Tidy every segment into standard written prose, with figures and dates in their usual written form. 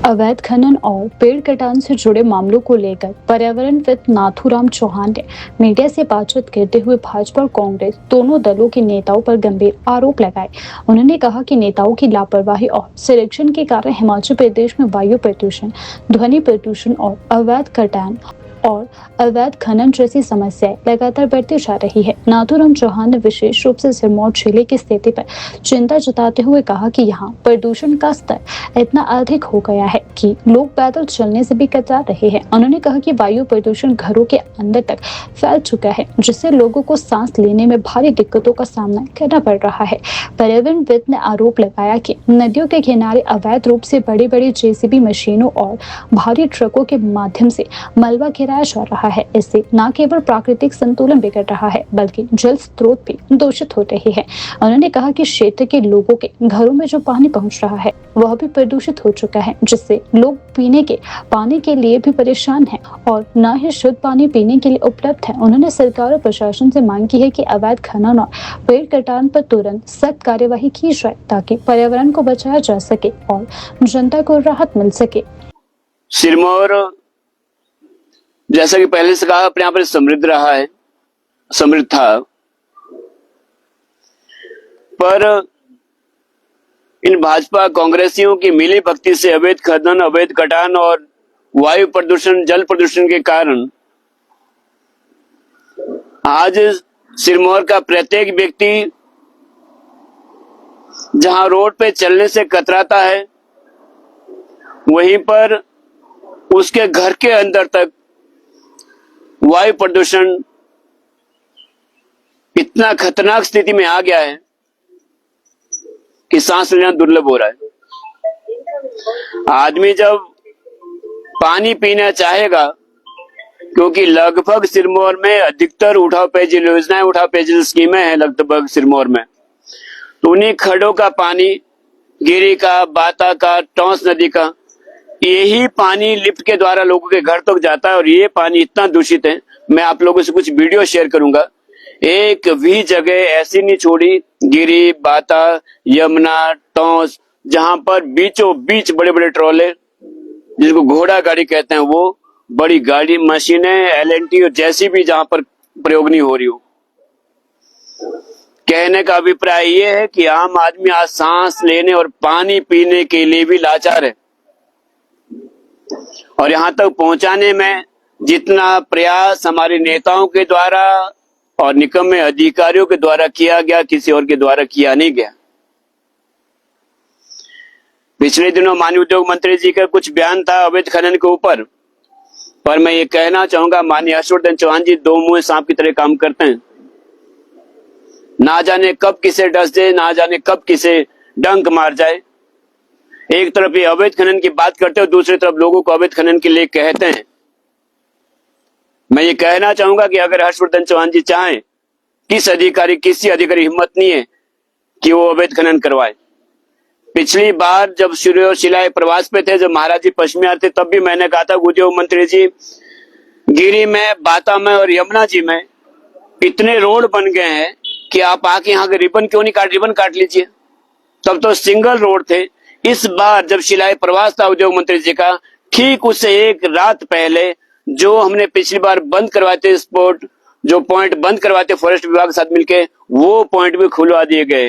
अवैध खनन और पेड़ कटान से जुड़े मामलों को लेकर पर्यावरणविद नाथूराम चौहान ने मीडिया से बातचीत करते हुए भाजपा और कांग्रेस दोनों दलों के नेताओं पर गंभीर आरोप लगाए। उन्होंने कहा कि नेताओं की लापरवाही और संरक्षण के कारण हिमाचल प्रदेश में वायु प्रदूषण, ध्वनि प्रदूषण और अवैध कटान और अवैध खनन जैसी समस्याएं लगातार बढ़ती जा रही है। नाथूराम चौहान ने विशेष रूप से सिरमौर जिले की स्थिति पर चिंता जताते हुए कहा कि यहाँ प्रदूषण का स्तर इतना अधिक हो गया है कि लोग पैदल चलने से भी कतरा रहे हैं। उन्होंने कहा कि वायु प्रदूषण घरों के अंदर तक फैल चुका है, जिससे लोगों को सांस लेने में भारी दिक्कतों का सामना करना पड़ रहा है। पर्यावरणविद ने आरोप लगाया कि नदियों के किनारे अवैध रूप से बड़ी बड़ी जेसीबी मशीनों और भारी ट्रकों के माध्यम से मलबा जा रहा है। इससे न केवल प्राकृतिक संतुलन बिगड़ रहा है, बल्कि जल स्रोत भी दूषित हो रहे हैं। उन्होंने कहा कि क्षेत्र के लोगों के घरों में जो पानी पहुंच रहा है वह भी प्रदूषित हो चुका है, जिससे लोग पीने के पानी के लिए भी परेशान हैं और न ही शुद्ध पानी पीने के लिए उपलब्ध है। उन्होंने सरकार और प्रशासन से मांग की है कि अवैध खनन और पेड़ कटान पर तुरंत सख्त कार्यवाही की जाए, ताकि पर्यावरण को बचाया जा सके और जनता को राहत मिल सके। सिरमौर जैसा कि पहले से कहा अपने यहाँ पर समृद्ध रहा है, समृद्ध था, पर इन भाजपा कांग्रेसियों की मिली भक्ति से अवैध खनन, अवैध कटान और वायु प्रदूषण, जल प्रदूषण के कारण आज सिरमौर का प्रत्येक व्यक्ति जहां रोड पे चलने से कतराता है, वहीं पर उसके घर के अंदर तक वायु प्रदूषण इतना खतरनाक स्थिति में आ गया है कि सांस लेना दुर्लभ हो रहा है। आदमी जब पानी पीना चाहेगा, क्योंकि लगभग सिरमौर में अधिकतर उठाव पेयजल योजनाएं, उठाव पेयजल स्कीमें हैं लगभग सिरमौर में, तो उन्हीं खड्डों का पानी, गिरी का, बाता का, टॉस नदी का, यही पानी लिफ्ट के द्वारा लोगों के घर तक जाता है। और ये पानी इतना दूषित है, मैं आप लोगों से कुछ वीडियो शेयर करूंगा, एक भी जगह ऐसी नहीं छोड़ी, गिरी, बाता, यमुना, टॉस, जहां पर बीचों बीच बड़े बड़े ट्रॉले, जिसको घोड़ा गाड़ी कहते हैं, वो बड़ी गाड़ी, मशीनें, एलएनटी और जैसी भी जहां पर प्रयोग नहीं हो रही हो। कहने का अभिप्राय ये है कि आम आदमी आज सांस लेने और पानी पीने के लिए भी लाचार है, और यहां तक पहुंचाने में जितना प्रयास हमारे नेताओं के द्वारा और निकम्मे अधिकारियों के द्वारा किया गया, किसी और के द्वारा किया नहीं गया। पिछले दिनों माननीय उद्योग मंत्री जी का कुछ बयान था अवैध खनन के ऊपर, पर मैं ये कहना चाहूंगा, माननीय हर्षवर्धन चौहान जी दो मुंह सांप की तरह काम करते हैं। ना जाने कब किसे डस दे, ना जाने कब किसे डंक मार जाए। एक तरफ ये अवैध खनन की बात करते हो, दूसरी तरफ लोगों को अवैध खनन के लिए कहते हैं। मैं ये कहना चाहूंगा कि अगर हर्षवर्धन चौहान जी चाहें, किसी अधिकारी हिम्मत नहीं है कि वो अवैध खनन करवाए। पिछली बार जब शिलाए प्रवास पे थे, जब महाराज जी पश्चिमी आते, तब भी मैंने कहा था उद्योग मंत्री जी, गिरी में, बाता में और यमुना जी में इतने रोड बन गए हैं कि आप आके यहाँ के रिबन काट लीजिए। तब तो सिंगल रोड थे। इस बार जब शिलाए प्रवास था उद्योग मंत्री जी का, ठीक उससे एक रात पहले जो हमने पिछली बार बंद करवाए थे स्पॉट, जो पॉइंट बंद करवाए थे फॉरेस्ट विभाग के साथ मिलके, वो पॉइंट भी खुलवा दिए गए।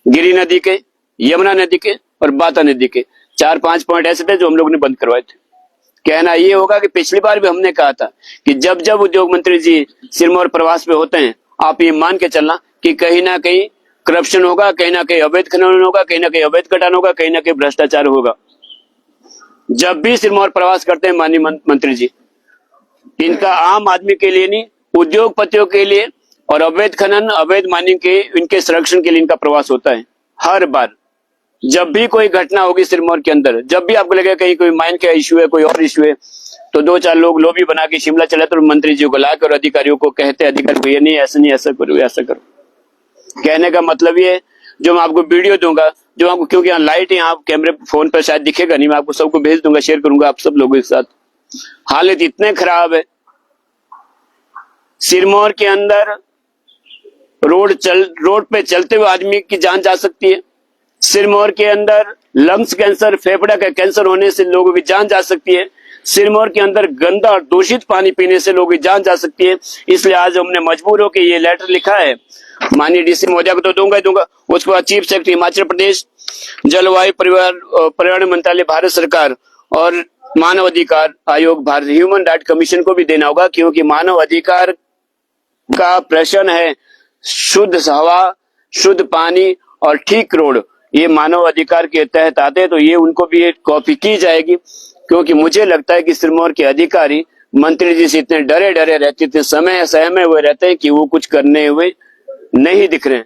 गिरी नदी के, यमुना नदी के और बाता नदी के 4-5 पॉइंट ऐसे थे जो हम लोग ने बंद करवाए थे। कहना ये होगा कि पिछली बार भी हमने कहा था कि जब जब उद्योग मंत्री जी सिरमौर प्रवास पे होते हैं, आप ये मान के चलना कि कहीं ना कहीं करप्शन होगा, कहीं ना कहीं अवैध खनन होगा, कहीं ना कहीं अवैध कटान होगा, कहीं ना कहीं भ्रष्टाचार होगा। जब भी सिरमौर प्रवास करते हैं माननीय मंत्री जी, इनका आम आदमी के लिए नहीं, उद्योगपतियों के लिए और अवैध खनन, अवैध माइनिंग के, इनके संरक्षण के लिए इनका प्रवास होता है। हर बार जब भी कोई घटना होगी सिरमौर के अंदर, जब भी आपको लगेगा कहीं कोई माइन का इश्यू है, कोई और इश्यू है, तो 2-4 लोग लोबी बना के शिमला चले तो मंत्री जी को लाकर अधिकारियों को कहते, अधिकारी को ये नहीं, ऐसा नहीं, ऐसा करो, ऐसा करो। कहने का मतलब ये, जो मैं आपको वीडियो दूंगा, जो आपको, क्योंकि यहाँ लाइट है, यहाँ कैमरे फोन पर शायद दिखेगा नहीं, मैं आपको सबको भेज दूंगा, शेयर करूंगा आप सब लोगों के साथ। हालत इतने खराब है सिरमौर के अंदर, रोड पे चलते हुए आदमी की जान जा सकती है। सिरमौर के अंदर लंग्स कैंसर, फेफड़ा का कैंसर होने से लोगों की जान जा सकती है। सिरमौर के अंदर गंदा और दूषित पानी पीने से लोगों की जान जा सकती है। इसलिए आज हमने मजबूर होकर ये लेटर लिखा है। माननीय डीसी महोदय को तो दूंगा ही दूंगा, उसके बाद चीफ सेक्रेटरी हिमाचल प्रदेश, जलवायु पर्यावरण मंत्रालय भारत सरकार और मानव अधिकार आयोग भारत, ह्यूमन राइट कमीशन को भी देना होगा, क्योंकि मानव अधिकार का प्रश्न है शुद्ध हवा, शुद्ध पानी और ठीक रोड, ये मानव अधिकार के तहत आते हैं, तो ये उनको भी एक कॉपी की जाएगी। क्योंकि मुझे लगता है कि सिरमौर के अधिकारी मंत्री जी से इतने डरे रहते थे, समय सहमे हुए रहते हैं कि वो कुछ करने हुए नहीं दिख रहे हैं।